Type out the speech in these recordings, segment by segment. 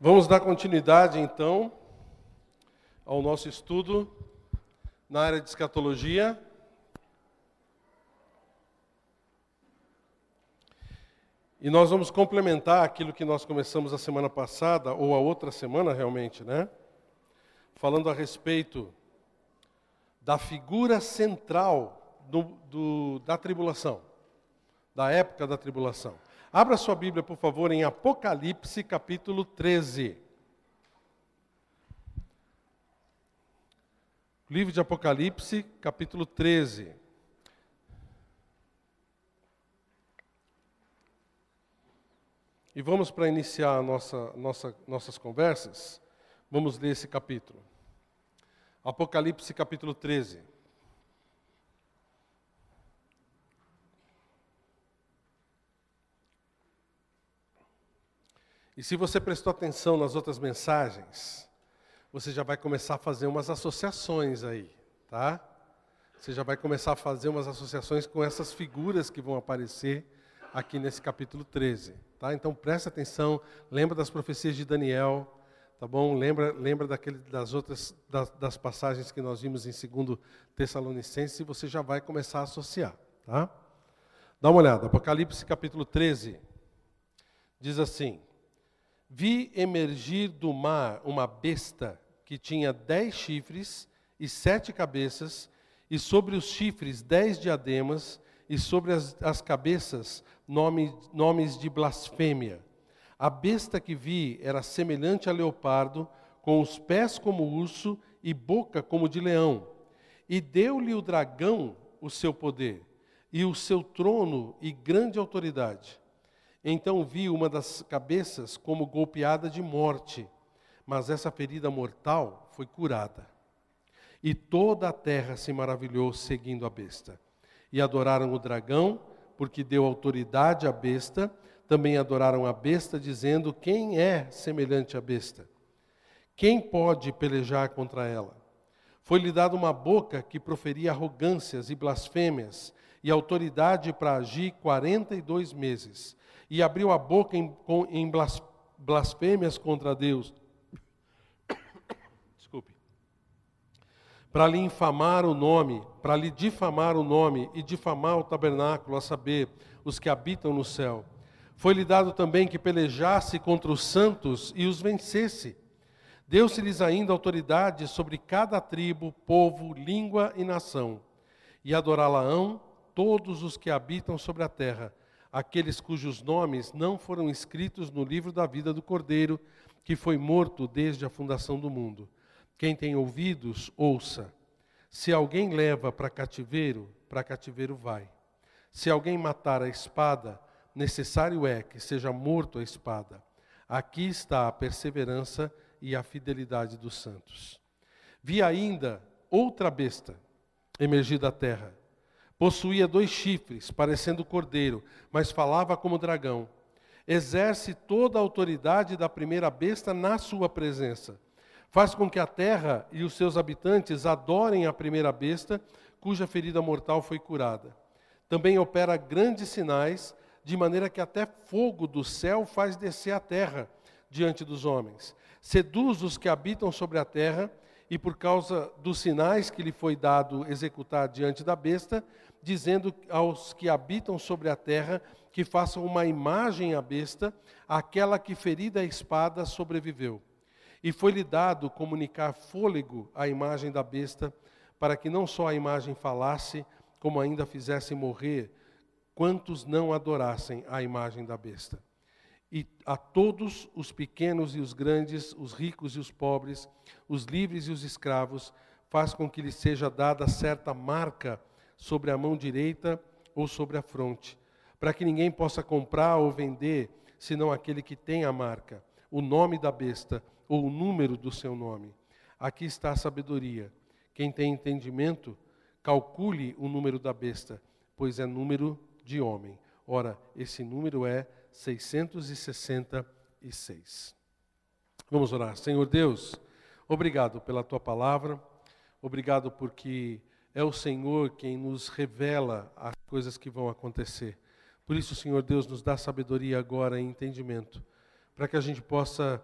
Vamos dar continuidade, então, ao nosso estudo na área de escatologia. E nós vamos complementar aquilo que nós começamos a semana passada, ou a outra semana realmente, né? Falando a respeito da figura central da tribulação, da época da tribulação. Abra sua Bíblia, por favor, em Apocalipse, capítulo 13. Livro de Apocalipse, capítulo 13. E vamos, para iniciar nossas conversas, vamos ler esse capítulo. Apocalipse, capítulo 13. E se você prestou atenção nas outras mensagens, você já vai começar a fazer umas associações aí, tá? Você já vai começar a fazer umas associações com essas figuras que vão aparecer aqui nesse capítulo 13, tá? Então presta atenção, lembra das profecias de Daniel, tá bom? Lembra das passagens que nós vimos em 2 Tessalonicenses e você já vai começar a associar, tá? Dá uma olhada, Apocalipse capítulo 13, diz assim: Vi emergir do mar uma besta que tinha 10 chifres e 7 cabeças, e sobre os chifres 10 diademas, e sobre as cabeças nomes de blasfêmia. A besta que vi era semelhante a leopardo, com os pés como urso e boca como de leão. E deu-lhe o dragão o seu poder, e o seu trono e grande autoridade. Então vi uma das cabeças como golpeada de morte, mas essa ferida mortal foi curada. E toda a terra se maravilhou seguindo a besta. E adoraram o dragão, porque deu autoridade à besta. Também adoraram a besta, dizendo: quem é semelhante à besta? Quem pode pelejar contra ela? Foi-lhe dada uma boca que proferia arrogâncias e blasfêmias, e autoridade para agir 42 meses. E abriu a boca em blasfêmias contra Deus. Desculpe. Para lhe infamar o nome, para lhe difamar o nome e difamar o tabernáculo, a saber, os que habitam no céu. Foi-lhe dado também que pelejasse contra os santos e os vencesse. Deu-se-lhes ainda autoridade sobre cada tribo, povo, língua e nação. E adorá-la-ão todos os que habitam sobre a terra, aqueles cujos nomes não foram escritos no livro da vida do Cordeiro, que foi morto desde a fundação do mundo. Quem tem ouvidos, ouça. Se alguém leva para cativeiro vai. Se alguém matar a espada, necessário é que seja morto a espada. Aqui está a perseverança e a fidelidade dos santos. Vi ainda outra besta emergir da terra. Possuía 2 chifres, parecendo cordeiro, mas falava como dragão. Exerce toda a autoridade da primeira besta na sua presença. Faz com que a terra e os seus habitantes adorem a primeira besta, cuja ferida mortal foi curada. Também opera grandes sinais, de maneira que até fogo do céu faz descer a terra diante dos homens. Seduz os que habitam sobre a terra, e por causa dos sinais que lhe foi dado executar diante da besta, dizendo aos que habitam sobre a terra que façam uma imagem à besta, aquela que ferida a espada sobreviveu. E foi-lhe dado comunicar fôlego à imagem da besta, para que não só a imagem falasse, como ainda fizesse morrer quantos não adorassem a imagem da besta. E a todos, os pequenos e os grandes, os ricos e os pobres, os livres e os escravos, faz com que lhes seja dada certa marca sobre a mão direita ou sobre a fronte, para que ninguém possa comprar ou vender, senão aquele que tem a marca, o nome da besta ou o número do seu nome. Aqui está a sabedoria. Quem tem entendimento, calcule o número da besta, pois é número de homem. Ora, esse número é 666. Vamos orar. Senhor Deus, obrigado pela Tua palavra, obrigado porque é o Senhor quem nos revela as coisas que vão acontecer. Por isso, Senhor Deus, nos dá sabedoria agora e entendimento, para que a gente possa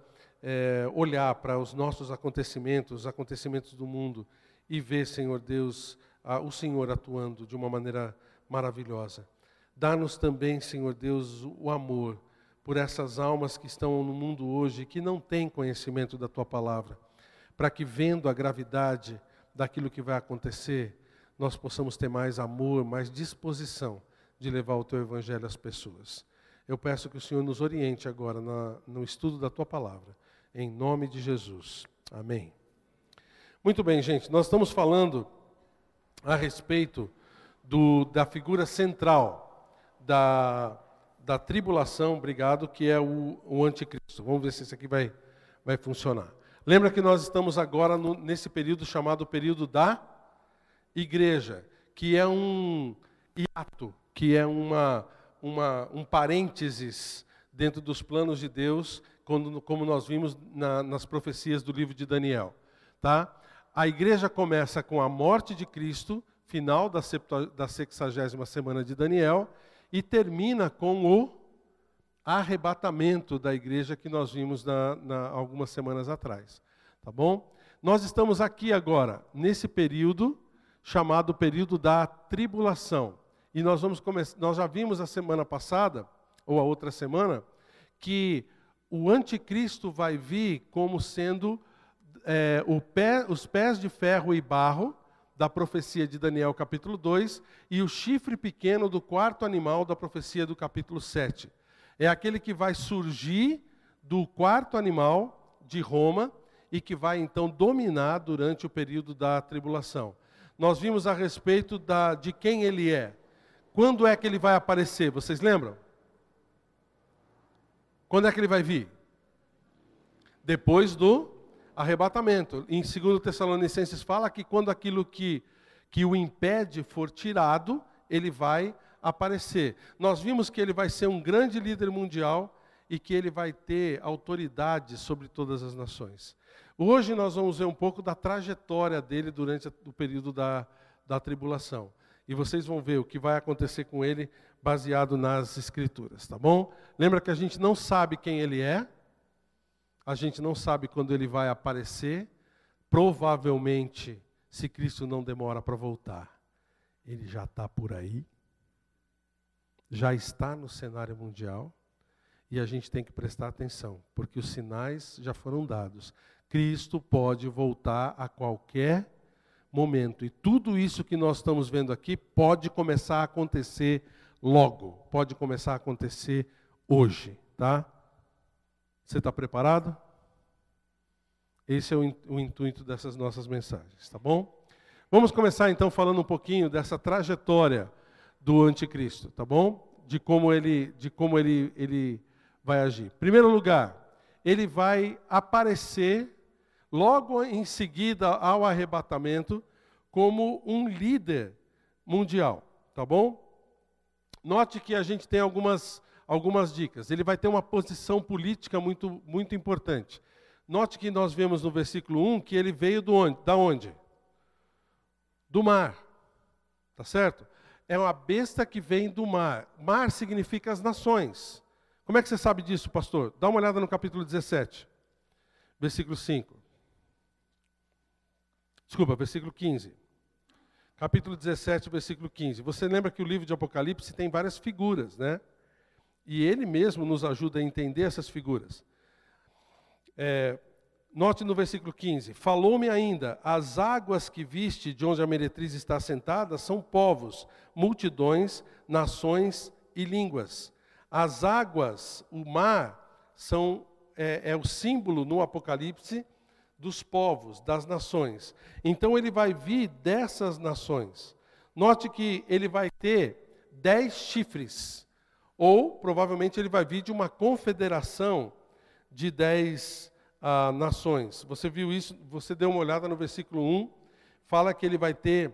olhar para os nossos acontecimentos, os acontecimentos do mundo, e ver, Senhor Deus, o Senhor atuando de uma maneira maravilhosa. Dá-nos também, Senhor Deus, o amor por essas almas que estão no mundo hoje, que não têm conhecimento da Tua palavra, para que, vendo a gravidade daquilo que vai acontecer, nós possamos ter mais amor, mais disposição de levar o Teu Evangelho às pessoas. Eu peço que o Senhor nos oriente agora no estudo da Tua palavra, em nome de Jesus. Amém. Muito bem, gente, nós estamos falando a respeito da figura central da tribulação, obrigado, que é o anticristo. Vamos ver se isso aqui vai funcionar. Lembra que nós estamos agora nesse período chamado período da igreja, que é um hiato, que é um parênteses dentro dos planos de Deus, como nós vimos nas profecias do livro de Daniel. Tá? A igreja começa com a morte de Cristo, final da 60ª semana de Daniel, e termina com o arrebatamento da igreja que nós vimos algumas semanas atrás. Tá bom? Nós estamos aqui agora, nesse período, chamado período da tribulação. E nós já vimos a semana passada, ou a outra semana, que o anticristo vai vir como sendo os pés de ferro e barro, da profecia de Daniel capítulo 2, e o chifre pequeno do quarto animal da profecia do capítulo 7. É aquele que vai surgir do quarto animal de Roma e que vai então dominar durante o período da tribulação. Nós vimos a respeito de quem ele é. Quando é que ele vai aparecer? Vocês lembram? Quando é que ele vai vir? Depois do arrebatamento. Em 2 Tessalonicenses fala que quando aquilo que o impede for tirado, ele vai aparecer. Nós vimos que ele vai ser um grande líder mundial e que ele vai ter autoridade sobre todas as nações. Hoje nós vamos ver um pouco da trajetória dele durante o período da tribulação. E vocês vão ver o que vai acontecer com ele baseado nas Escrituras, tá bom? Lembra que a gente não sabe quem ele é, a gente não sabe quando ele vai aparecer. Provavelmente, se Cristo não demora para voltar, ele já está por aí, já está no cenário mundial, e a gente tem que prestar atenção, porque os sinais já foram dados. Cristo pode voltar a qualquer momento, e tudo isso que nós estamos vendo aqui pode começar a acontecer logo, pode começar a acontecer hoje, tá? Você está preparado? Esse é o intuito dessas nossas mensagens, tá bom? Vamos começar então falando um pouquinho dessa trajetória do anticristo, tá bom? De como ele vai agir. Em primeiro lugar, ele vai aparecer logo em seguida ao arrebatamento como um líder mundial, tá bom? Note que a gente tem algumas dicas. Ele vai ter uma posição política muito, muito importante. Note que nós vemos no versículo 1 que ele veio da onde? Do mar. Tá certo? É uma besta que vem do mar. Mar significa as nações. Como é que você sabe disso, pastor? Dá uma olhada no capítulo 17, versículo 5. Desculpa, versículo 15. Capítulo 17, versículo 15. Você lembra que o livro de Apocalipse tem várias figuras, né? E ele mesmo nos ajuda a entender essas figuras. Note no versículo 15. Falou-me ainda, as águas que viste de onde a meretriz está assentada são povos, multidões, nações e línguas. As águas, o mar, é o símbolo no Apocalipse dos povos, das nações. Então ele vai vir dessas nações. Note que ele vai ter 10 chifres. Ou, provavelmente, ele vai vir de uma confederação de 10 nações. Você viu isso? Você deu uma olhada no versículo 1. Fala que ele vai ter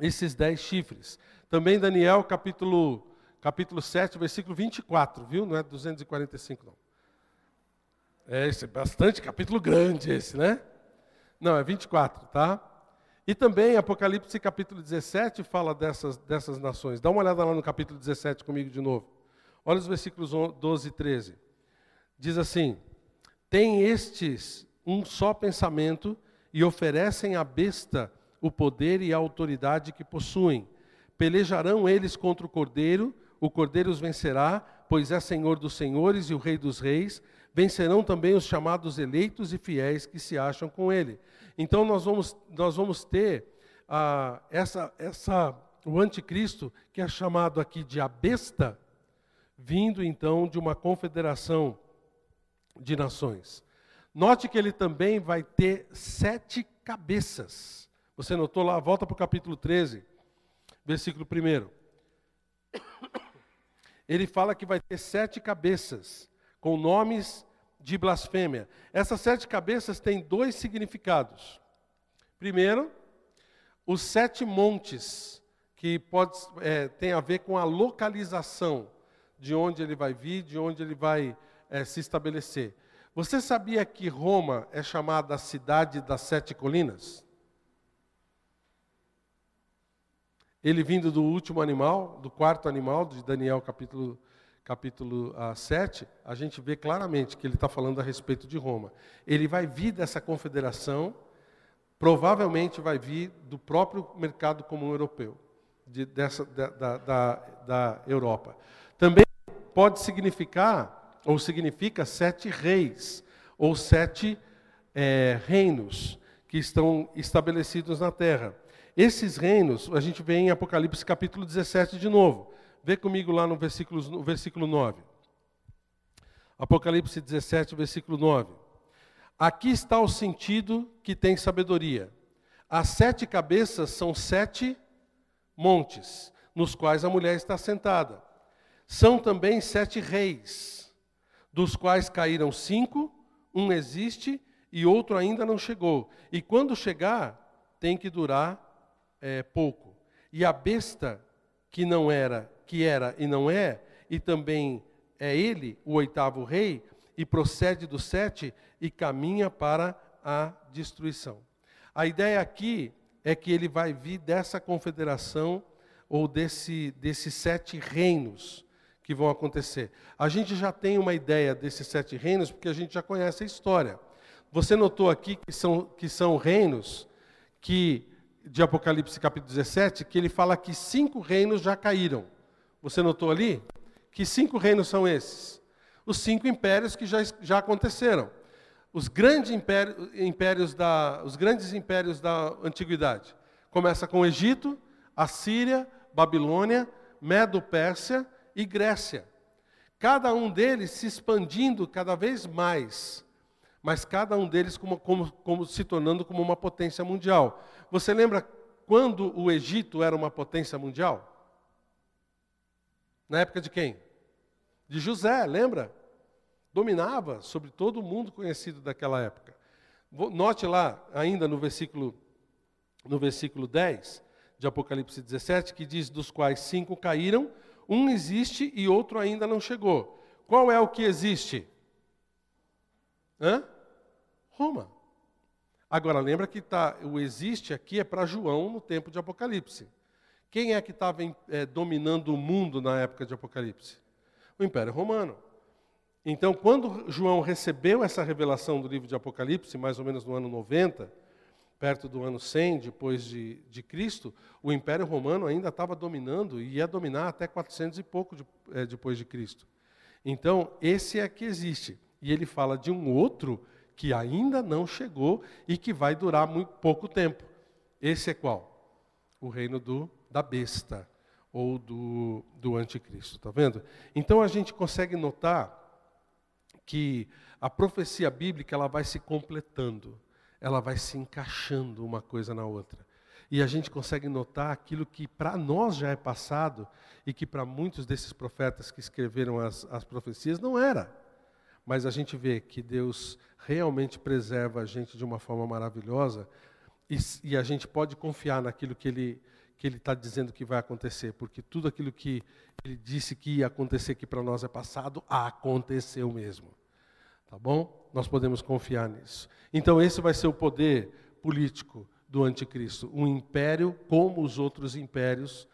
esses 10 chifres. Também Daniel, capítulo 7, versículo 24. Viu? Não é 245, não. Esse é bastante capítulo grande esse, né? Não, é 24, tá? E também Apocalipse capítulo 17 fala dessas nações. Dá uma olhada lá no capítulo 17 comigo de novo. Olha os versículos 12 e 13. Diz assim: têm estes um só pensamento e oferecem à besta o poder e a autoridade que possuem. Pelejarão eles contra o Cordeiro os vencerá, pois é Senhor dos senhores e o Rei dos reis. Vencerão também os chamados eleitos e fiéis que se acham com ele. Então nós vamos ter o anticristo, que é chamado aqui de a besta, vindo então de uma confederação de nações. Note que ele também vai ter 7 cabeças. Você notou lá? Volta para o capítulo 13, versículo 1. Ele fala que vai ter 7 cabeças, com nomes de blasfêmia. Essas 7 cabeças têm 2 significados. Primeiro, os 7 montes, que tem a ver com a localização de onde ele vai vir, de onde ele vai se estabelecer. Você sabia que Roma é chamada a cidade das 7 colinas? Ele vindo do último animal, do 4º animal, de Daniel capítulo 7, a gente vê claramente que ele está falando a respeito de Roma. Ele vai vir dessa confederação, provavelmente vai vir do próprio mercado comum europeu, da Europa. Também pode significar, ou significa 7 reis, ou 7 reinos que estão estabelecidos na terra. Esses reinos, a gente vê em Apocalipse capítulo 17 de novo. Vê comigo lá no versículo 9. Apocalipse 17, versículo 9. Aqui está o sentido que tem sabedoria. As 7 cabeças são 7 montes, nos quais a mulher está sentada. São também 7 reis, dos quais caíram 5, um existe e outro ainda não chegou. E quando chegar, tem que durar pouco. E a besta que era e não é, e também é ele, o 8º rei, e procede dos 7 e caminha para a destruição. A ideia aqui é que ele vai vir dessa confederação, ou desses 7 reinos que vão acontecer. A gente já tem uma ideia desses 7 reinos, porque a gente já conhece a história. Você notou aqui que são reinos de Apocalipse capítulo 17, que ele fala que 5 reinos já caíram. Você notou ali? Que 5 reinos são esses? Os 5 impérios que já aconteceram. Os grandes impérios da antiguidade. Começa com o Egito, Assíria, Babilônia, Medo-Pérsia e Grécia. Cada um deles se expandindo cada vez mais, mas cada um deles como se tornando como uma potência mundial. Você lembra quando o Egito era uma potência mundial? Na época de quem? De José, lembra? Dominava sobre todo o mundo conhecido daquela época. Note lá, ainda no versículo 10 de Apocalipse 17, que diz, dos quais 5 caíram, um existe e outro ainda não chegou. Qual é o que existe? Roma. Agora, lembra que o existe aqui é para João no tempo de Apocalipse. Quem é que estava dominando o mundo na época de Apocalipse? O Império Romano. Então, quando João recebeu essa revelação do livro de Apocalipse, mais ou menos no ano 90, perto do ano 100 depois de Cristo, o Império Romano ainda estava dominando e ia dominar até 400 e pouco depois de Cristo. Então, esse é que existe. E ele fala de um outro que ainda não chegou e que vai durar muito pouco tempo. Esse é qual? O reino da besta, ou do anticristo, está vendo? Então a gente consegue notar que a profecia bíblica ela vai se completando, ela vai se encaixando uma coisa na outra. E a gente consegue notar aquilo que para nós já é passado e que para muitos desses profetas que escreveram as profecias não era. Mas a gente vê que Deus realmente preserva a gente de uma forma maravilhosa e a gente pode confiar naquilo que Ele está dizendo que vai acontecer, porque tudo aquilo que Ele disse que ia acontecer, que para nós é passado, aconteceu mesmo. Tá bom? Nós podemos confiar nisso. Então esse vai ser o poder político do anticristo, um império como os outros impérios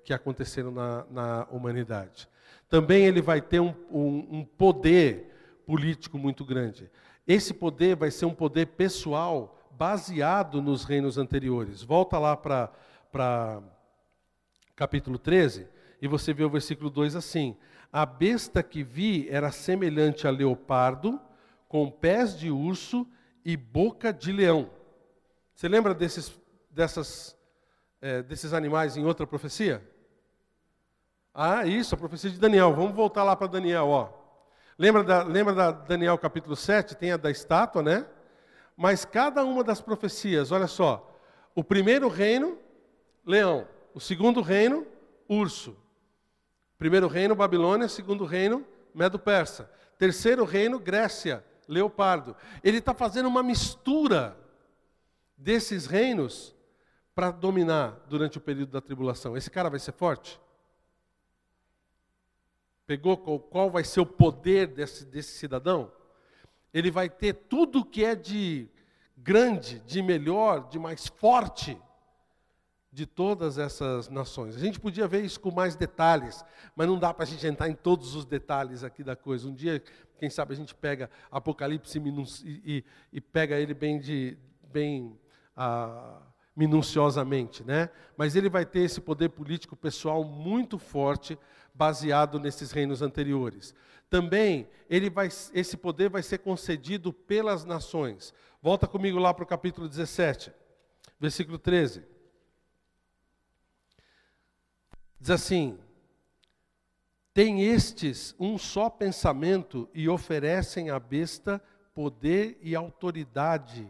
que aconteceram na humanidade. Também ele vai ter um poder político muito grande. Esse poder vai ser um poder pessoal baseado nos reinos anteriores. Volta lá para capítulo 13, e você vê o versículo 2 assim: a besta que vi era semelhante a leopardo, com pés de urso e boca de leão. Você lembra desses animais em outra profecia? Ah, isso, a profecia de Daniel. Vamos voltar lá para Daniel, ó. Lembra da Daniel capítulo 7? Tem a da estátua, né? Mas cada uma das profecias, olha só. O primeiro reino, leão. O segundo reino, urso. Primeiro reino, Babilônia. Segundo reino, Medo-Persa. Terceiro reino, Grécia, leopardo. Ele está fazendo uma mistura desses reinos para dominar durante o período da tribulação. Esse cara vai ser forte? Pegou qual vai ser o poder desse cidadão? Ele vai ter tudo que é de grande, de melhor, de mais forte de todas essas nações. A gente podia ver isso com mais detalhes, mas não dá para a gente entrar em todos os detalhes aqui da coisa. Um dia, quem sabe, a gente pega Apocalipse e pega ele bem minuciosamente, né? Mas ele vai ter esse poder político pessoal muito forte, baseado nesses reinos anteriores. Também, esse poder vai ser concedido pelas nações. Volta comigo lá para o capítulo 17, versículo 13. Diz assim: tem estes um só pensamento e oferecem à besta poder e autoridade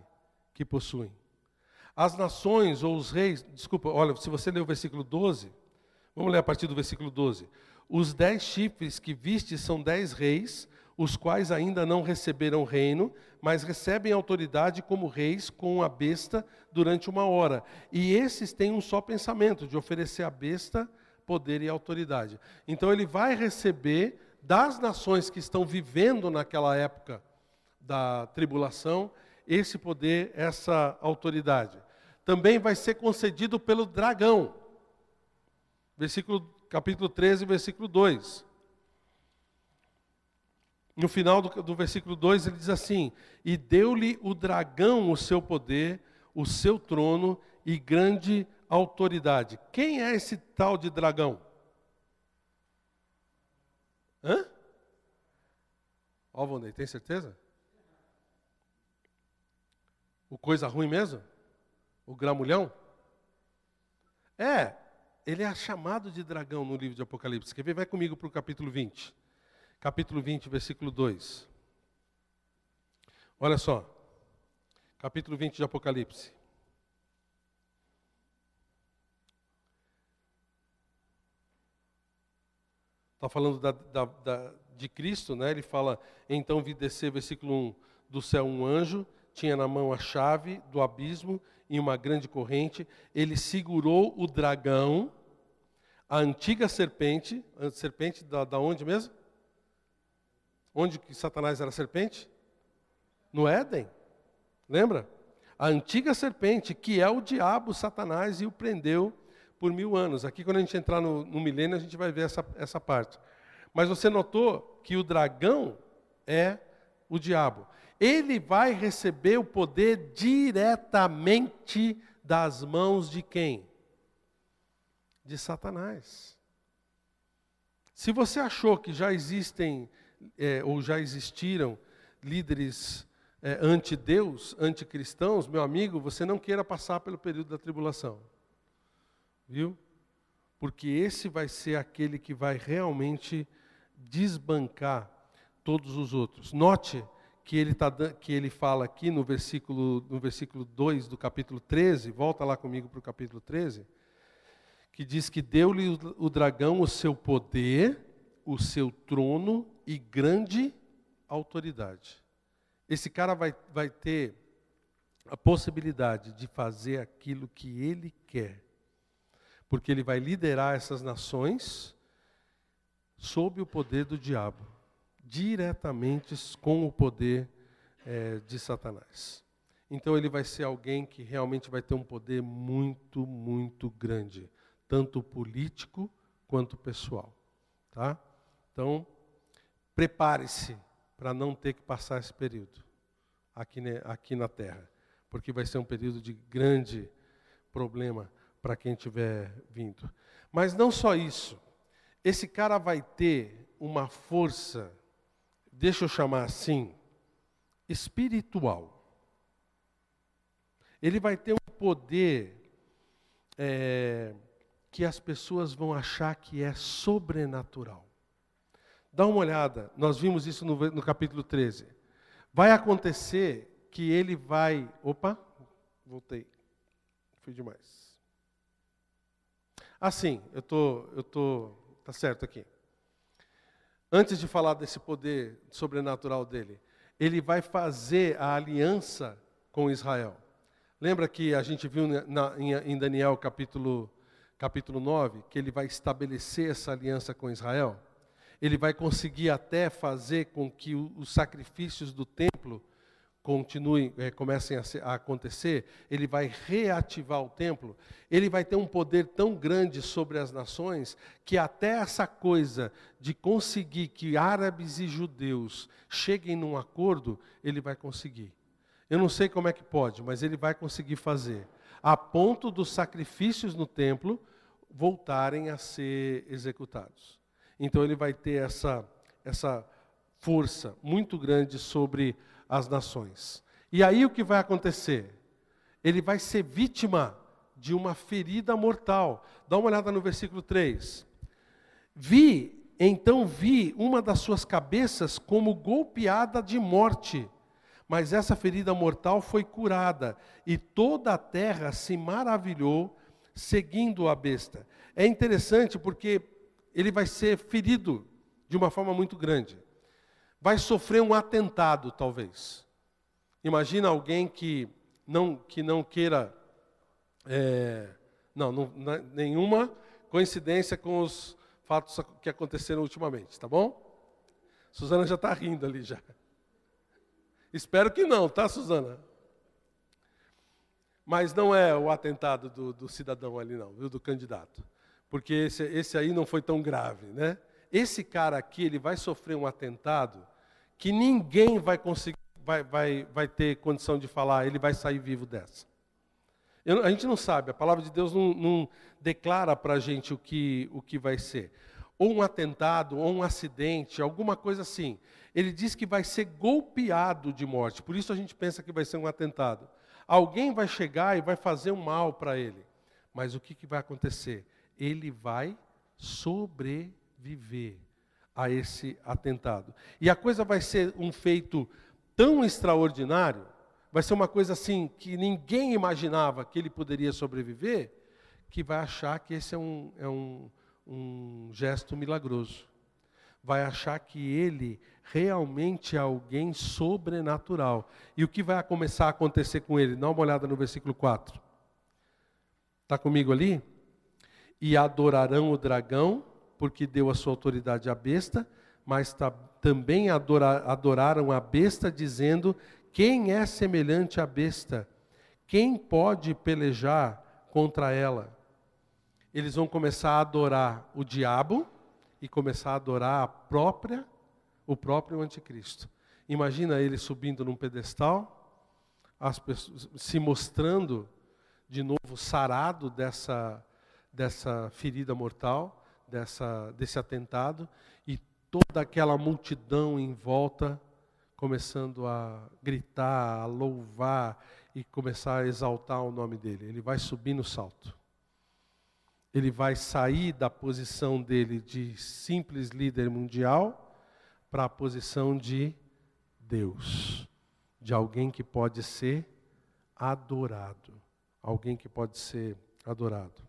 que possuem. As nações ou os reis, desculpa, olha, se você ler o versículo 12, vamos ler a partir do versículo 12. Os 10 chifres que viste são 10 reis, os quais ainda não receberam reino, mas recebem autoridade como reis com a besta durante 1 hora. E esses têm um só pensamento, de oferecer à besta poder e autoridade. Então ele vai receber das nações que estão vivendo naquela época da tribulação, esse poder, essa autoridade. Também vai ser concedido pelo dragão. Capítulo 13, versículo 2. No final do versículo 2 ele diz assim: e deu-lhe o dragão o seu poder, o seu trono e grande autoridade. Quem é esse tal de dragão? Hã? Ó, Vonei, tem certeza? O coisa ruim mesmo? O gramulhão? Ele é chamado de dragão no livro de Apocalipse. Quer ver? Vai comigo para o capítulo 20. Capítulo 20, versículo 2. Olha só. Capítulo 20 de Apocalipse. Está falando de Cristo, né? Ele fala: então vi descer, versículo 1, do céu um anjo, tinha na mão a chave do abismo e uma grande corrente. Ele segurou o dragão, a antiga serpente. A serpente da onde mesmo? Onde que Satanás era serpente? No Éden. Lembra? A antiga serpente, que é o diabo, Satanás, e o prendeu por 1000 anos. Aqui, quando a gente entrar no milênio, a gente vai ver essa parte. Mas você notou que o dragão é o diabo. Ele vai receber o poder diretamente das mãos de quem? De Satanás. Se você achou que já existem, ou já existiram, líderes anti-Deus, anticristãos, meu amigo, você não queira passar pelo período da tribulação. Viu? Porque esse vai ser aquele que vai realmente desbancar todos os outros. Note que ele fala aqui no versículo 2 do capítulo 13, volta lá comigo para o capítulo 13, que diz que deu-lhe o dragão o seu poder, o seu trono e grande autoridade. Esse cara vai ter a possibilidade de fazer aquilo que ele quer, porque ele vai liderar essas nações sob o poder do diabo, diretamente com o poder de Satanás. Então ele vai ser alguém que realmente vai ter um poder muito, muito grande, tanto político quanto pessoal. Tá? Então, prepare-se para não ter que passar esse período aqui na terra, porque vai ser um período de grande problema para quem estiver vindo. Mas não só isso, esse cara vai ter uma força, deixa eu chamar assim, espiritual. Ele vai ter um poder que as pessoas vão achar que é sobrenatural. Dá uma olhada, nós vimos isso no capítulo 13. Vai acontecer que ele vai... Opa, voltei. Fui demais. Assim, tá certo aqui. Antes de falar desse poder sobrenatural dele, ele vai fazer a aliança com Israel. Lembra que a gente viu em Daniel capítulo 9, que ele vai estabelecer essa aliança com Israel? Ele vai conseguir até fazer com que os sacrifícios do templo comecem a acontecer. Ele vai reativar o templo. Ele vai ter um poder tão grande sobre as nações que até essa coisa de conseguir que árabes e judeus cheguem num acordo, ele vai conseguir. Eu não sei como é que pode, mas ele vai conseguir fazer. A ponto dos sacrifícios no templo voltarem a ser executados. Então ele vai ter essa força muito grande sobre as nações. E aí o que vai acontecer? Ele vai ser vítima de uma ferida mortal. Dá uma olhada no versículo 3. Então vi uma das suas cabeças como golpeada de morte, mas essa ferida mortal foi curada, e toda a terra se maravilhou seguindo a besta. É interessante porque ele vai ser ferido de uma forma muito grande. Vai sofrer um atentado, talvez. Imagina alguém que não queira... nenhuma coincidência com os fatos que aconteceram ultimamente, tá bom? Suzana já está rindo ali já. Espero que não, tá, Suzana? Mas não é o atentado do cidadão ali não, viu, do candidato. Porque esse aí não foi tão grave, né? Esse cara aqui, ele vai sofrer um atentado que ninguém vai conseguir, vai ter condição de falar, ele vai sair vivo dessa. A gente não sabe, a palavra de Deus não declara para a gente o que vai ser. Ou um atentado, ou um acidente, alguma coisa assim. Ele diz que vai ser golpeado de morte, por isso a gente pensa que vai ser um atentado. Alguém vai chegar e vai fazer um mal para ele. Mas o que vai acontecer? Ele vai sobreviver a esse atentado. E a coisa vai ser um feito tão extraordinário, vai ser uma coisa assim que ninguém imaginava que ele poderia sobreviver, que vai achar que esse é um gesto milagroso. Vai achar que ele realmente é alguém sobrenatural. E o que vai começar a acontecer com ele? Dá uma olhada no versículo 4. Está comigo ali? E adorarão o dragão, porque deu a sua autoridade à besta, mas também adoraram a besta, dizendo: quem é semelhante à besta? Quem pode pelejar contra ela? Eles vão começar a adorar o diabo e começar a adorar o próprio anticristo. Imagina ele subindo num pedestal, as pessoas se mostrando de novo sarado dessa ferida mortal, desse atentado, e toda aquela multidão em volta começando a gritar, a louvar e começar a exaltar o nome dele. Ele vai subir no salto. Ele vai sair da posição dele de simples líder mundial para a posição de Deus, de alguém que pode ser adorado, alguém que pode ser adorado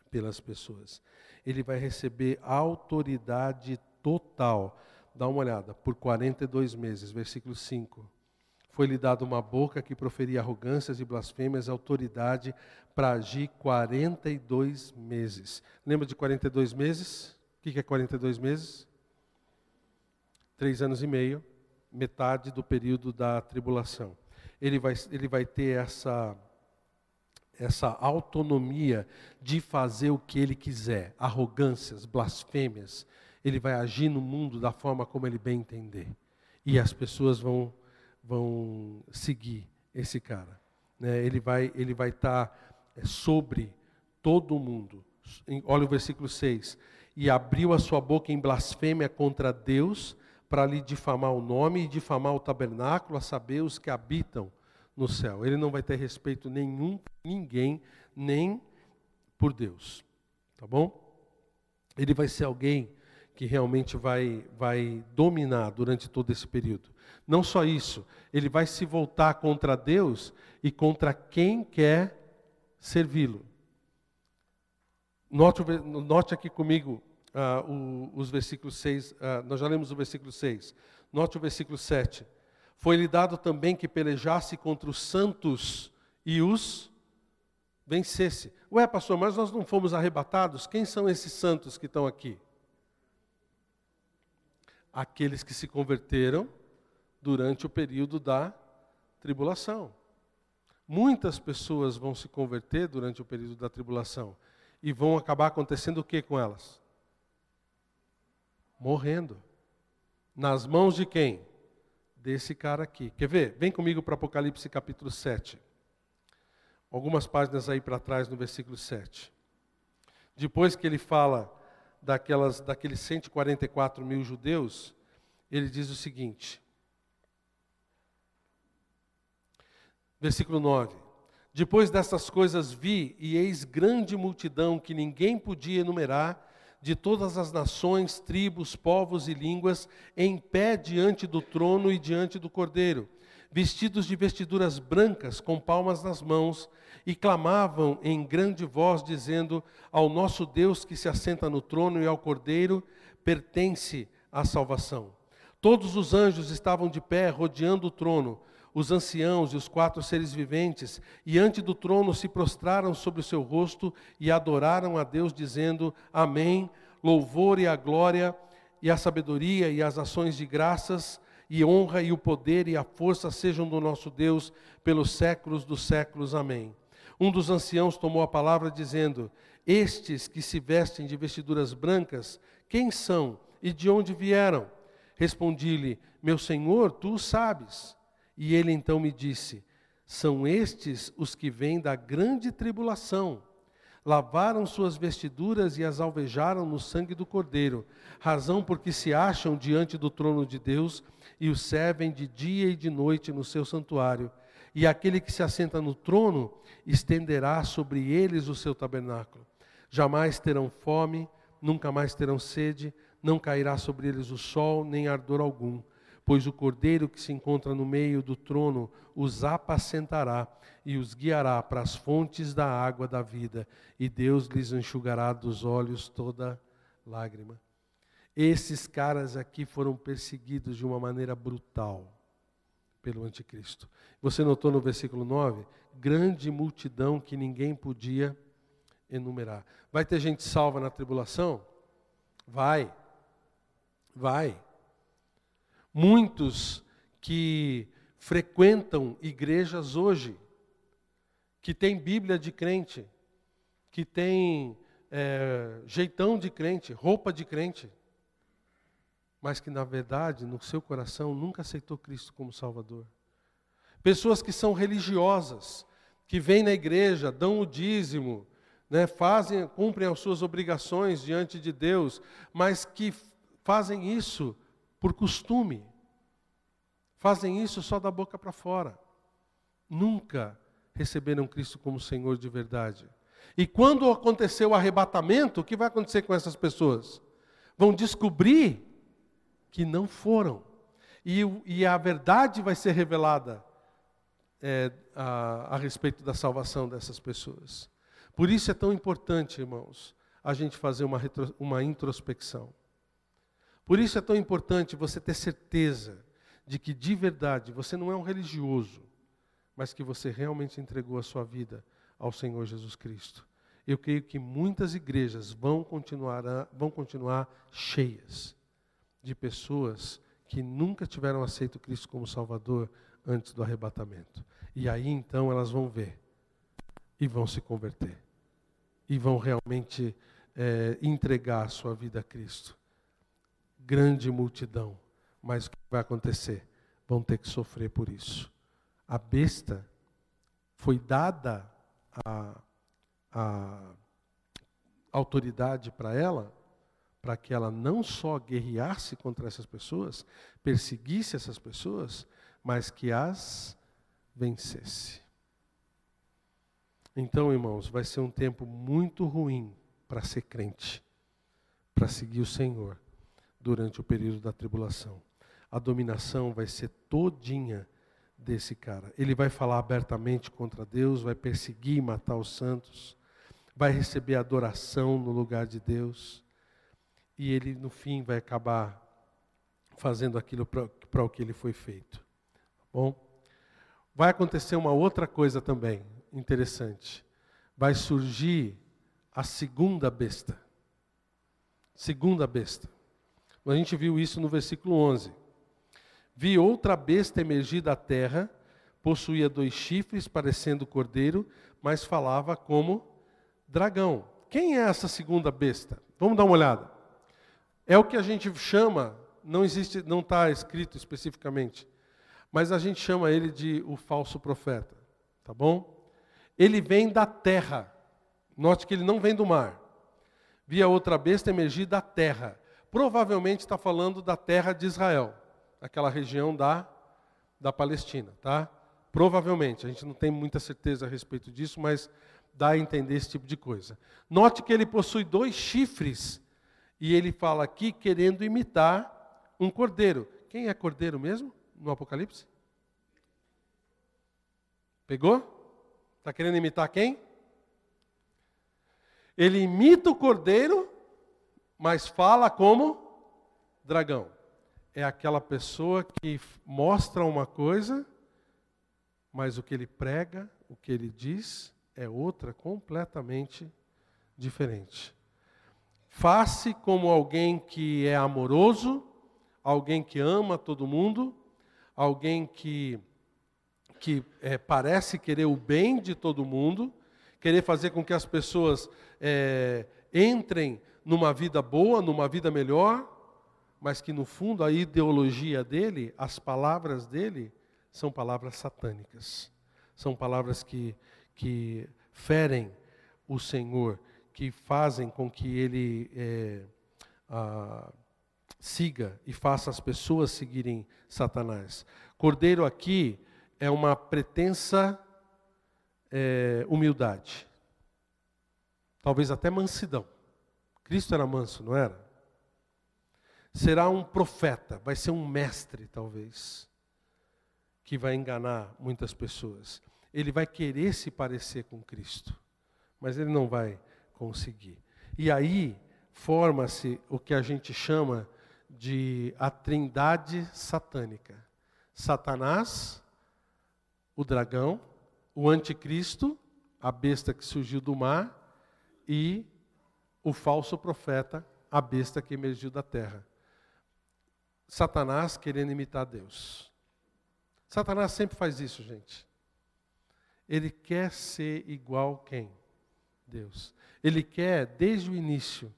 pelas pessoas. Ele vai receber autoridade total. Dá uma olhada, por 42 meses, versículo 5. Foi-lhe dada uma boca que proferia arrogâncias e blasfêmias, autoridade para agir 42 meses. Lembra de 42 meses? O que é 42 meses? 3 anos e meio, metade do período da tribulação. Ele vai ter essa autonomia de fazer o que ele quiser, arrogâncias, blasfêmias. Ele vai agir no mundo da forma como ele bem entender. E as pessoas vão seguir esse cara. Né? Ele vai estar sobre todo mundo. Olha o versículo 6. E abriu a sua boca em blasfêmia contra Deus, para lhe difamar o nome e difamar o tabernáculo, a saber, os que habitam no céu. Ele não vai ter respeito nenhum por ninguém, nem por Deus. Tá bom? Ele vai ser alguém que realmente vai dominar durante todo esse período. Não só isso, ele vai se voltar contra Deus e contra quem quer servi-lo. Note aqui comigo os versículos 6, nós já lemos o versículo 6. Note o versículo 7. Foi-lhe dado também que pelejasse contra os santos e os vencesse. Ué, pastor, mas nós não fomos arrebatados? Quem são esses santos que estão aqui? Aqueles que se converteram durante o período da tribulação. Muitas pessoas vão se converter durante o período da tribulação. E vão acabar acontecendo o que com elas? Morrendo. Nas mãos de quem? Desse cara aqui. Quer ver? Vem comigo para Apocalipse capítulo 7. Algumas páginas aí para trás no versículo 7. Depois que ele fala daqueles 144 mil judeus, ele diz o seguinte. Versículo 9. Depois destas coisas vi, e eis grande multidão que ninguém podia enumerar, de todas as nações, tribos, povos e línguas, em pé diante do trono e diante do Cordeiro, vestidos de vestiduras brancas, com palmas nas mãos, e clamavam em grande voz, dizendo: ao nosso Deus que se assenta no trono e ao Cordeiro pertence a salvação. Todos os anjos estavam de pé, rodeando o trono, os anciãos e os 4 seres viventes, e ante do trono se prostraram sobre o seu rosto e adoraram a Deus, dizendo: amém, louvor e a glória, e a sabedoria e as ações de graças, e honra e o poder e a força sejam do nosso Deus pelos séculos dos séculos, amém. Um dos anciãos tomou a palavra dizendo: estes que se vestem de vestiduras brancas, quem são e de onde vieram? Respondi-lhe: meu Senhor, tu o sabes. E ele então me disse: são estes os que vêm da grande tribulação. Lavaram suas vestiduras e as alvejaram no sangue do Cordeiro, razão porque se acham diante do trono de Deus e o servem de dia e de noite no seu santuário. E aquele que se assenta no trono estenderá sobre eles o seu tabernáculo. Jamais terão fome, nunca mais terão sede, não cairá sobre eles o sol, nem ardor algum. Pois o Cordeiro que se encontra no meio do trono os apacentará e os guiará para as fontes da água da vida, e Deus lhes enxugará dos olhos toda lágrima. Esses caras aqui foram perseguidos de uma maneira brutal pelo anticristo. Você notou no versículo 9? Grande multidão que ninguém podia enumerar. Vai ter gente salva na tribulação? Vai. Muitos que frequentam igrejas hoje, que têm Bíblia de crente, que têm jeitão de crente, roupa de crente, mas que na verdade, no seu coração, nunca aceitou Cristo como Salvador. Pessoas que são religiosas, que vêm na igreja, dão o dízimo, né, cumprem as suas obrigações diante de Deus, mas que fazem isso por costume. Fazem isso só da boca para fora. Nunca receberam Cristo como Senhor de verdade. E quando acontecer o arrebatamento, o que vai acontecer com essas pessoas? Vão descobrir que não foram. E a verdade vai ser revelada a respeito da salvação dessas pessoas. Por isso é tão importante, irmãos, a gente fazer uma introspecção. Por isso é tão importante você ter certeza de que de verdade você não é um religioso, mas que você realmente entregou a sua vida ao Senhor Jesus Cristo. Eu creio que muitas igrejas vão continuar cheias de pessoas que nunca tiveram aceito Cristo como Salvador antes do arrebatamento. E aí então elas vão ver e vão se converter. E vão realmente entregar a sua vida a Cristo. Grande multidão Mas o que vai acontecer? Vão ter que sofrer por isso. A besta foi dada a autoridade para ela, para que ela não só guerreasse contra essas pessoas, perseguisse essas pessoas, mas que as vencesse. Então, irmãos, vai ser um tempo muito ruim para ser crente, para seguir o Senhor durante o período da tribulação. A dominação vai ser todinha desse cara. Ele vai falar abertamente contra Deus, vai perseguir e matar os santos, vai receber adoração no lugar de Deus, e ele, no fim, vai acabar fazendo aquilo para o que ele foi feito. Bom, vai acontecer uma outra coisa também interessante. Vai surgir a segunda besta. Segunda besta. A gente viu isso no versículo 11. Vi outra besta emergir da terra, possuía 2 chifres, parecendo cordeiro, mas falava como dragão. Quem é essa segunda besta? Vamos dar uma olhada. É o que a gente chama, não está escrito especificamente, mas a gente chama ele de o falso profeta, tá bom? Ele vem da terra. Note que ele não vem do mar. Vi a outra besta emergir da terra. Provavelmente está falando da terra de Israel, aquela região da Palestina, tá? Provavelmente, a gente não tem muita certeza a respeito disso, mas dá a entender esse tipo de coisa. Note que ele possui 2 chifres, e ele fala aqui querendo imitar um cordeiro. Quem é cordeiro mesmo, no Apocalipse? Pegou? Está querendo imitar quem? Ele imita o cordeiro, mas fala como dragão. É aquela pessoa que mostra uma coisa, mas o que ele prega, o que ele diz, é outra completamente diferente. Faz-se como alguém que é amoroso, alguém que ama todo mundo, alguém que parece querer o bem de todo mundo, querer fazer com que as pessoas entrem numa vida boa, numa vida melhor, mas que no fundo a ideologia dele, as palavras dele, são palavras satânicas. São palavras que ferem o Senhor, que fazem com que ele siga e faça as pessoas seguirem Satanás. Cordeiro aqui é uma pretensa humildade. Talvez até mansidão. Cristo era manso, não era? Será um profeta, vai ser um mestre, talvez, que vai enganar muitas pessoas. Ele vai querer se parecer com Cristo, mas ele não vai conseguir. E aí forma-se o que a gente chama de a trindade satânica. Satanás, o dragão, o anticristo, a besta que surgiu do mar, e o falso profeta, a besta que emergiu da terra. Satanás querendo imitar Deus. Satanás sempre faz isso, gente. Ele quer ser igual quem? Deus. Ele quer, desde o início,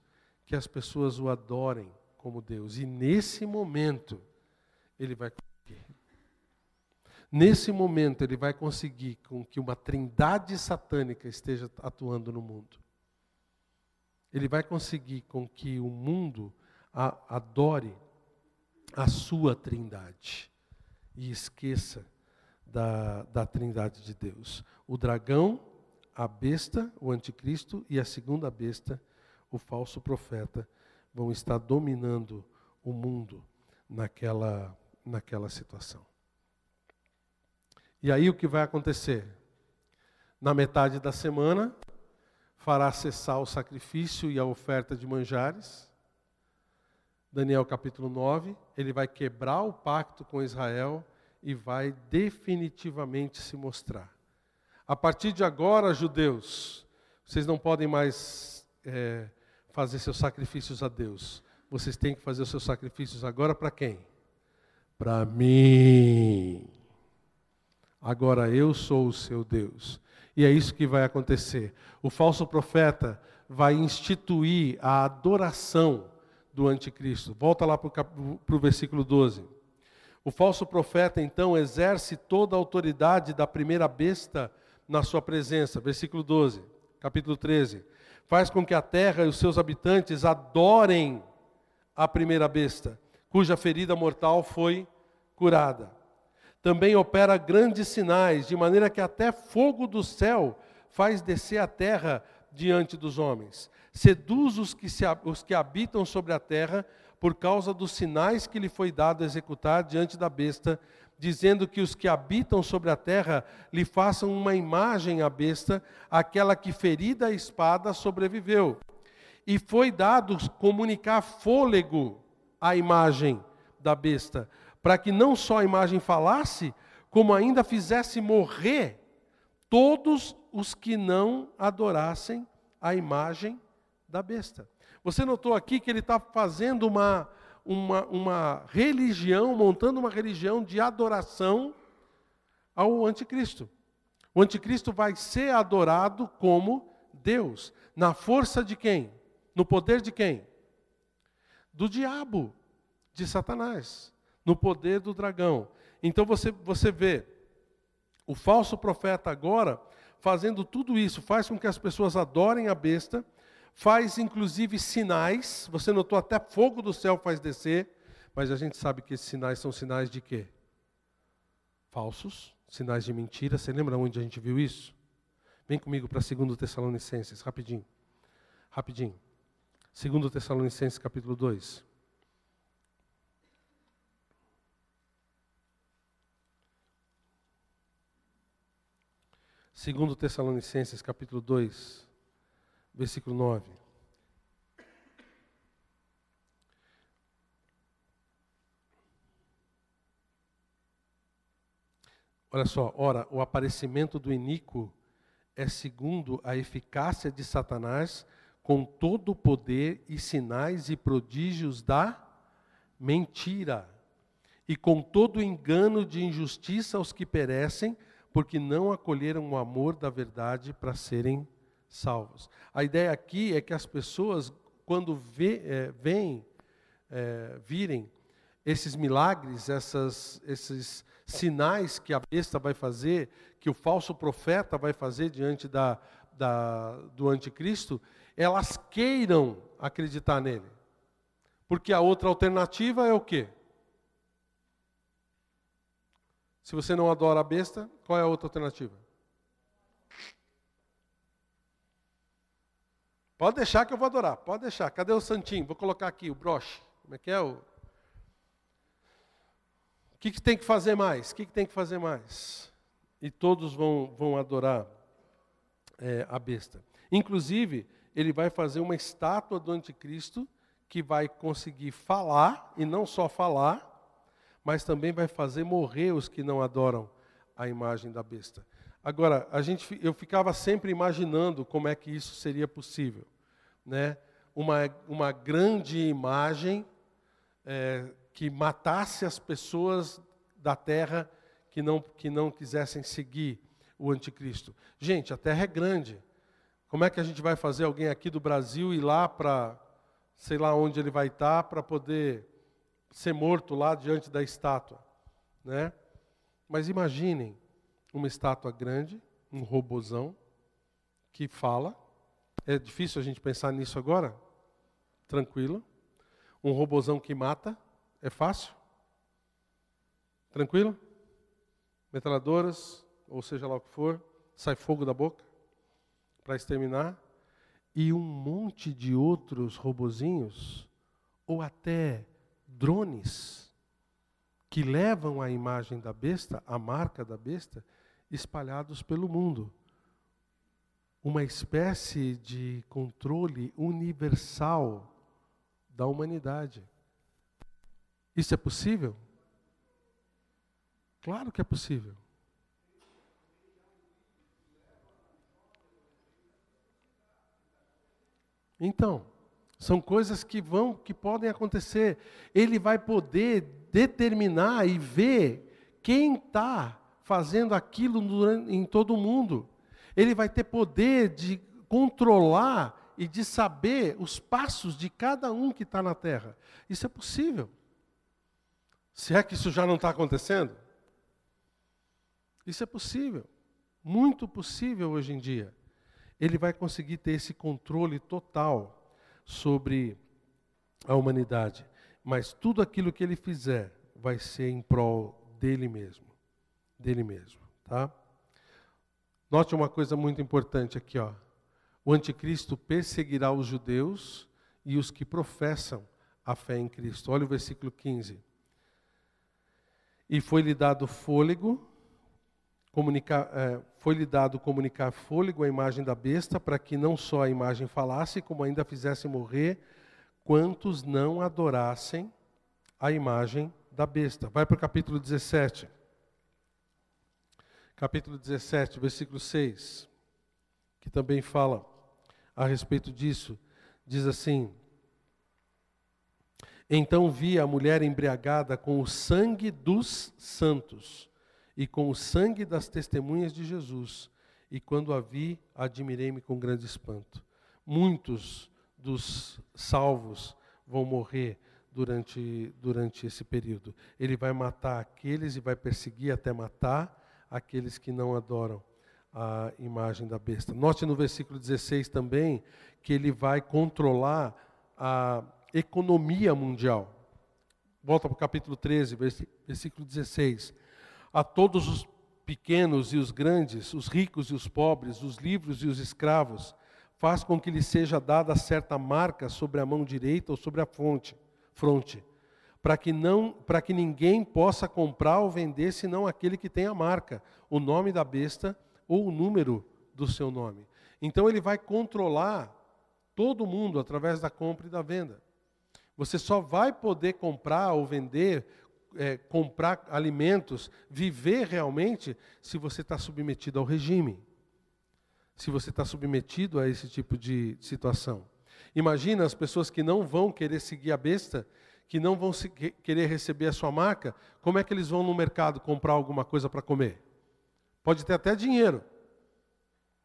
que as pessoas o adorem como Deus. E nesse momento, ele vai conseguir. Nesse momento, ele vai conseguir com que uma trindade satânica esteja atuando no mundo. Ele vai conseguir com que o mundo adore a sua trindade e esqueça da trindade de Deus. O dragão, a besta, o anticristo, e a segunda besta, o falso profeta, vão estar dominando o mundo naquela situação. E aí o que vai acontecer? Na metade da semana, fará cessar o sacrifício e a oferta de manjares. Daniel capítulo 9, ele vai quebrar o pacto com Israel e vai definitivamente se mostrar. A partir de agora, judeus, vocês não podem mais fazer seus sacrifícios a Deus. Vocês têm que fazer os seus sacrifícios agora para quem? Para mim. Agora eu sou o seu Deus. E é isso que vai acontecer. O falso profeta vai instituir a adoração do anticristo. Volta lá para o versículo 12. O falso profeta, então, exerce toda a autoridade da primeira besta na sua presença. Versículo 12, capítulo 13. Faz com que a terra e os seus habitantes adorem a primeira besta, cuja ferida mortal foi curada. Também opera grandes sinais, de maneira que até fogo do céu faz descer a terra diante dos homens. Seduz os que habitam sobre a terra, por causa dos sinais que lhe foi dado executar diante da besta, dizendo que os que habitam sobre a terra lhe façam uma imagem à besta, aquela que ferida a espada sobreviveu. E foi dado comunicar fôlego à imagem da besta, para que não só a imagem falasse, como ainda fizesse morrer todos os que não adorassem a imagem da besta. Você notou aqui que ele está fazendo uma religião, montando uma religião de adoração ao anticristo. O anticristo vai ser adorado como Deus. Na força de quem? No poder de quem? Do diabo, de Satanás. No poder do dragão. Então você vê o falso profeta agora fazendo tudo isso, faz com que as pessoas adorem a besta, faz inclusive sinais, você notou até fogo do céu faz descer, mas a gente sabe que esses sinais são sinais de quê? Falsos, sinais de mentira. Você lembra onde a gente viu isso? Vem comigo para 2 Tessalonicenses, rapidinho. 2 Tessalonicenses capítulo 2. Segundo Tessalonicenses capítulo 2, versículo 9. Olha só, ora, o aparecimento do iníquo é segundo a eficácia de Satanás, com todo o poder e sinais e prodígios da mentira, e com todo o engano de injustiça aos que perecem, porque não acolheram o amor da verdade para serem salvos. A ideia aqui é que as pessoas, quando virem esses milagres, esses sinais que a besta vai fazer, que o falso profeta vai fazer diante do anticristo, elas queiram acreditar nele. Porque a outra alternativa é o quê? Se você não adora a besta, qual é a outra alternativa? Pode deixar que eu vou adorar, pode deixar. Cadê o santinho? Vou colocar aqui o broche. Como é que é? O que tem que fazer mais? O que tem que fazer mais? E todos vão adorar a besta. Inclusive, ele vai fazer uma estátua do anticristo que vai conseguir falar, e não só falar, mas também vai fazer morrer os que não adoram a imagem da besta. Agora, eu ficava sempre imaginando como é que isso seria possível, né? Uma grande imagem que matasse as pessoas da terra que não quisessem seguir o anticristo. Gente, a terra é grande. Como é que a gente vai fazer alguém aqui do Brasil ir lá para, sei lá onde ele vai estar, para poder ser morto lá diante da estátua, né? Mas imaginem uma estátua grande, um robozão que fala. É difícil a gente pensar nisso agora? Tranquilo. Um robozão que mata, é fácil? Tranquilo? Metralhadoras, ou seja lá o que for, sai fogo da boca para exterminar. E um monte de outros robozinhos, ou até drones, que levam a imagem da besta, a marca da besta, espalhados pelo mundo. Uma espécie de controle universal da humanidade. Isso é possível? Claro que é possível. Então, são coisas que podem acontecer. Ele vai poder determinar e ver quem está fazendo aquilo em todo o mundo. Ele vai ter poder de controlar e de saber os passos de cada um que está na terra. Isso é possível. Se é que isso já não está acontecendo? Isso é possível, muito possível hoje em dia. Ele vai conseguir ter esse controle total sobre a humanidade. Mas tudo aquilo que ele fizer vai ser em prol dele mesmo. Dele mesmo, tá? Note uma coisa muito importante aqui, ó. O anticristo perseguirá os judeus e os que professam a fé em Cristo. Olha o versículo 15. E foi-lhe dado comunicar fôlego à imagem da besta, para que não só a imagem falasse, como ainda fizesse morrer quantos não adorassem a imagem da besta. Vai para o capítulo 17. Capítulo 17, versículo 6, que também fala a respeito disso. Diz assim: Então vi a mulher embriagada com o sangue dos santos e com o sangue das testemunhas de Jesus. E quando a vi, admirei-me com grande espanto. Muitos dos salvos vão morrer durante esse período. Ele vai matar aqueles e vai perseguir até matar aqueles que não adoram a imagem da besta. Note no versículo 16 também que ele vai controlar a economia mundial. Volta para o capítulo 13, versículo 16. A todos os pequenos e os grandes, os ricos e os pobres, os livres e os escravos, faz com que lhe seja dada certa marca sobre a mão direita ou sobre a fronte, para que ninguém possa comprar ou vender senão aquele que tem a marca, o nome da besta ou o número do seu nome. Então ele vai controlar todo mundo através da compra e da venda. Você só vai poder comprar ou vender, comprar alimentos, viver realmente, se você está submetido ao regime. Se você está submetido a esse tipo de situação. Imagina as pessoas que não vão querer seguir a besta, que não vão querer receber a sua marca, como é que eles vão no mercado comprar alguma coisa para comer? Pode ter até dinheiro,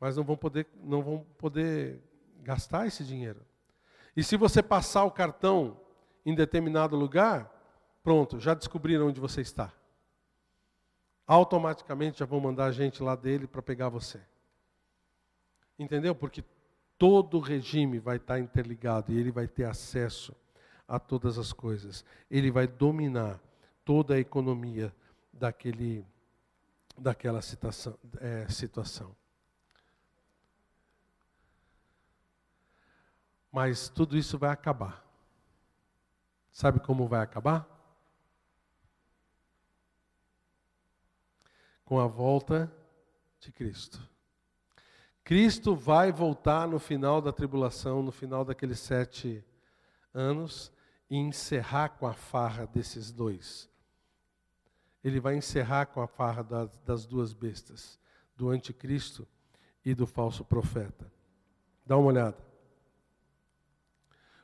mas não vão poder gastar esse dinheiro. E se você passar o cartão em determinado lugar, pronto, já descobriram onde você está. Automaticamente já vão mandar a gente lá dele para pegar você. Entendeu? Porque todo o regime vai estar interligado e ele vai ter acesso a todas as coisas. Ele vai dominar toda a economia daquela situação. Mas tudo isso vai acabar. Sabe como vai acabar? Com a volta de Cristo. Cristo vai voltar no final da tribulação, no final daqueles 7 anos, e encerrar com a farra desses dois. Ele vai encerrar com a farra das duas bestas, do anticristo e do falso profeta. Dá uma olhada.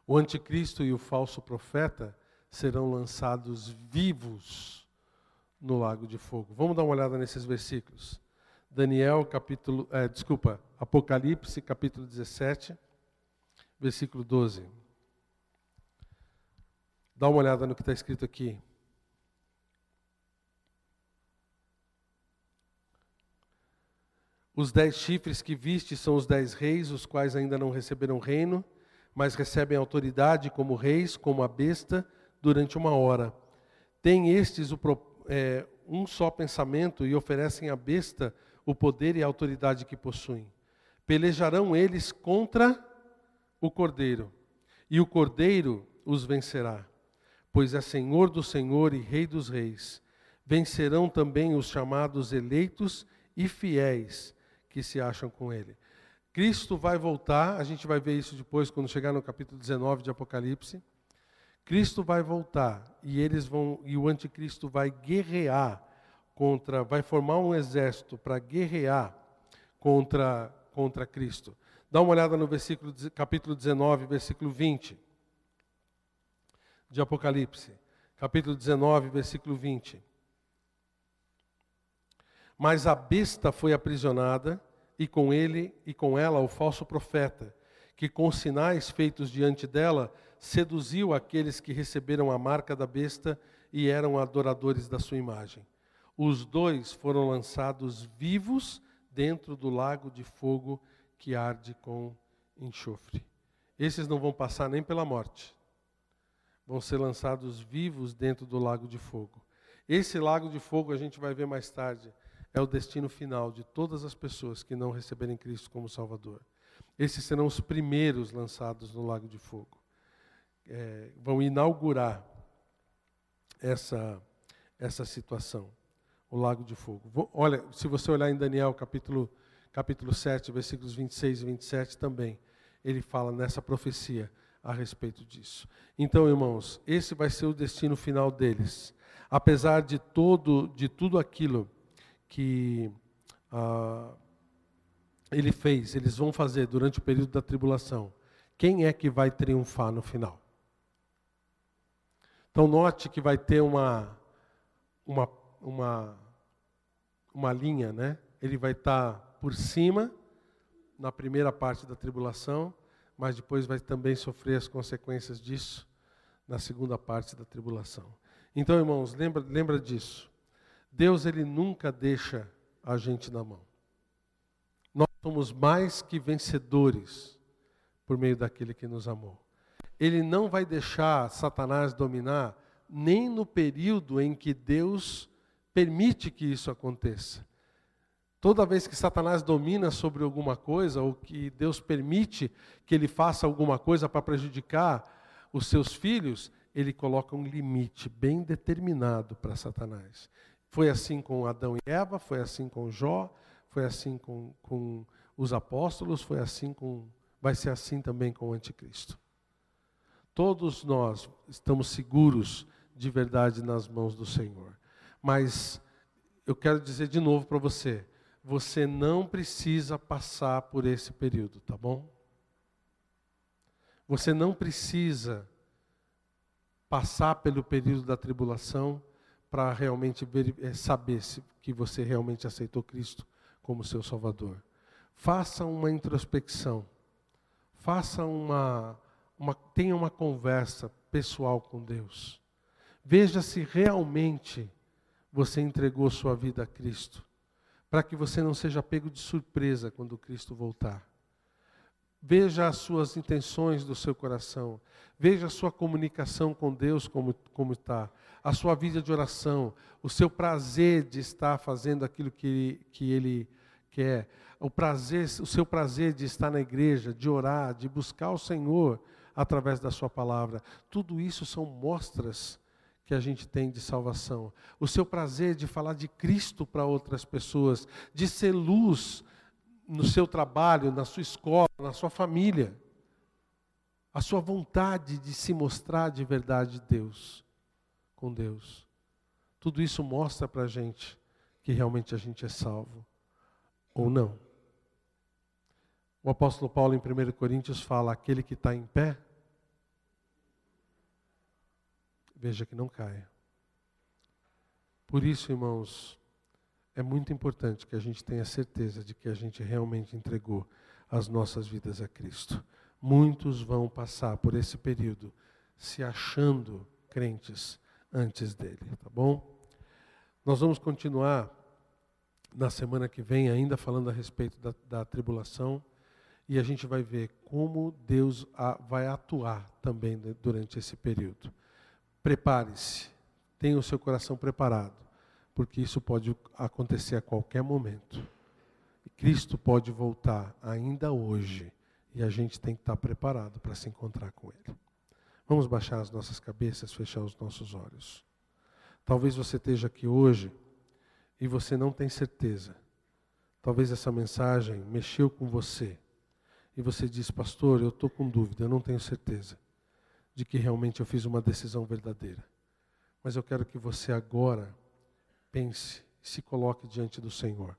O anticristo e o falso profeta serão lançados vivos no lago de fogo. Vamos dar uma olhada nesses versículos. Apocalipse, capítulo 17, versículo 12. Dá uma olhada no que está escrito aqui. Os 10 chifres que viste são os 10 reis, os quais ainda não receberam reino, mas recebem autoridade como reis, como a besta, durante 1 hora. Têm estes um só pensamento e oferecem à besta o poder e a autoridade que possuem. Pelejarão eles contra o Cordeiro, e o Cordeiro os vencerá, pois é Senhor do Senhor e Rei dos reis. Vencerão também os chamados eleitos e fiéis que se acham com ele. Cristo vai voltar, a gente vai ver isso depois quando chegar no capítulo 19 de Apocalipse. Cristo vai voltar e o anticristo vai guerrear vai formar um exército para guerrear contra Cristo. Dá uma olhada no capítulo 19, versículo 20 de Apocalipse. Capítulo 19, versículo 20. Mas a besta foi aprisionada, e com ela o falso profeta, que com sinais feitos diante dela, seduziu aqueles que receberam a marca da besta e eram adoradores da sua imagem. Os dois foram lançados vivos dentro do lago de fogo que arde com enxofre. Esses não vão passar nem pela morte. Vão ser lançados vivos dentro do lago de fogo. Esse lago de fogo, a gente vai ver mais tarde, é o destino final de todas as pessoas que não receberem Cristo como Salvador. Esses serão os primeiros lançados no lago de fogo. Vão inaugurar essa situação, o lago de fogo. Olha, se você olhar em Daniel capítulo 7, versículos 26 e 27 também, ele fala nessa profecia a respeito disso. Então, irmãos, esse vai ser o destino final deles. Apesar de tudo aquilo que eles vão fazer durante o período da tribulação, quem é que vai triunfar no final? Então note que vai ter uma linha, né? Ele vai estar por cima na primeira parte da tribulação, mas depois vai também sofrer as consequências disso na segunda parte da tribulação. Então, irmãos, lembra disso. Deus, ele nunca deixa a gente na mão. Nós somos mais que vencedores por meio daquele que nos amou. Ele não vai deixar Satanás dominar nem no período em que Deus permite que isso aconteça. Toda vez que Satanás domina sobre alguma coisa, ou que Deus permite que ele faça alguma coisa para prejudicar os seus filhos, ele coloca um limite bem determinado para Satanás. Foi assim com Adão e Eva, foi assim com Jó, foi assim com os apóstolos, vai ser assim também com o anticristo. Todos nós estamos seguros de verdade nas mãos do Senhor. Mas eu quero dizer de novo para você, você não precisa passar por esse período, tá bom? Você não precisa passar pelo período da tribulação para realmente saber que você realmente aceitou Cristo como seu Salvador. Faça uma introspecção. Tenha uma conversa pessoal com Deus. Veja se realmente você entregou sua vida a Cristo, para que você não seja pego de surpresa quando Cristo voltar. Veja as suas intenções do seu coração. Veja a sua comunicação com Deus como está. A sua vida de oração. O seu prazer de estar fazendo aquilo que Ele quer. O seu prazer de estar na igreja, de orar, de buscar o Senhor através da sua palavra. Tudo isso são mostras que a gente tem de salvação. O seu prazer de falar de Cristo para outras pessoas. De ser luz no seu trabalho, na sua escola, na sua família. A sua vontade de se mostrar de verdade com Deus. Tudo isso mostra para a gente que realmente a gente é salvo. Ou não. O apóstolo Paulo em 1 Coríntios fala, aquele que está em pé, veja que não caia. Por isso, irmãos, é muito importante que a gente tenha certeza de que a gente realmente entregou as nossas vidas a Cristo. Muitos vão passar por esse período se achando crentes antes dele, tá bom? Nós vamos continuar na semana que vem ainda falando a respeito da tribulação e a gente vai ver como Deus vai atuar também durante esse período. Prepare-se, tenha o seu coração preparado, porque isso pode acontecer a qualquer momento. Cristo pode voltar ainda hoje e a gente tem que estar preparado para se encontrar com Ele. Vamos baixar as nossas cabeças, fechar os nossos olhos. Talvez você esteja aqui hoje e você não tem certeza. Talvez essa mensagem mexeu com você e você diz, pastor, eu estou com dúvida, eu não tenho certeza de que realmente eu fiz uma decisão verdadeira. Mas eu quero que você agora pense e se coloque diante do Senhor.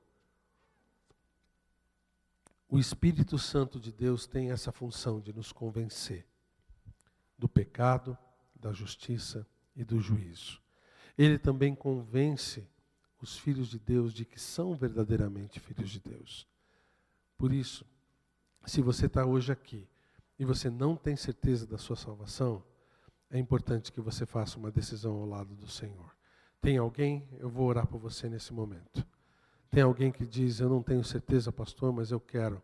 O Espírito Santo de Deus tem essa função de nos convencer do pecado, da justiça e do juízo. Ele também convence os filhos de Deus de que são verdadeiramente filhos de Deus. Por isso, se você está hoje aqui e você não tem certeza da sua salvação, é importante que você faça uma decisão ao lado do Senhor. Tem alguém? Eu vou orar por você nesse momento. Tem alguém que diz, eu não tenho certeza, pastor, mas eu quero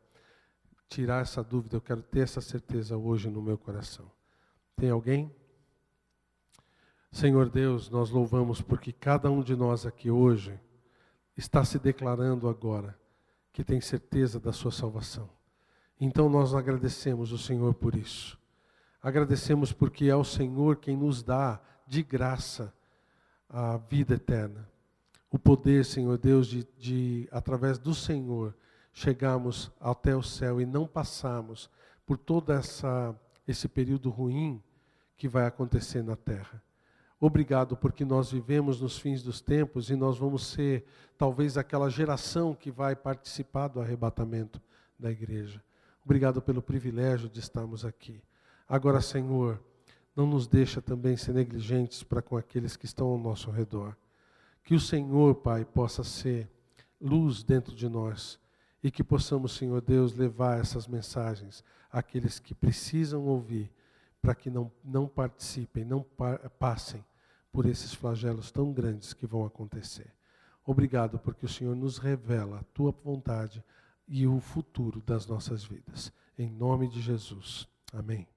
tirar essa dúvida, eu quero ter essa certeza hoje no meu coração. Tem alguém? Senhor Deus, nós louvamos porque cada um de nós aqui hoje está se declarando agora que tem certeza da sua salvação. Então nós agradecemos o Senhor por isso. Agradecemos porque é o Senhor quem nos dá de graça a vida eterna. O poder, Senhor Deus, de através do Senhor, chegarmos até o céu e não passarmos por todo esse período ruim que vai acontecer na terra. Obrigado porque nós vivemos nos fins dos tempos e nós vamos ser talvez aquela geração que vai participar do arrebatamento da igreja. Obrigado pelo privilégio de estarmos aqui. Agora, Senhor, não nos deixa também ser negligentes para com aqueles que estão ao nosso redor. Que o Senhor, Pai, possa ser luz dentro de nós e que possamos, Senhor Deus, levar essas mensagens àqueles que precisam ouvir, para que não participem, não passem por esses flagelos tão grandes que vão acontecer. Obrigado porque o Senhor nos revela a Tua vontade e o futuro das nossas vidas. Em nome de Jesus. Amém.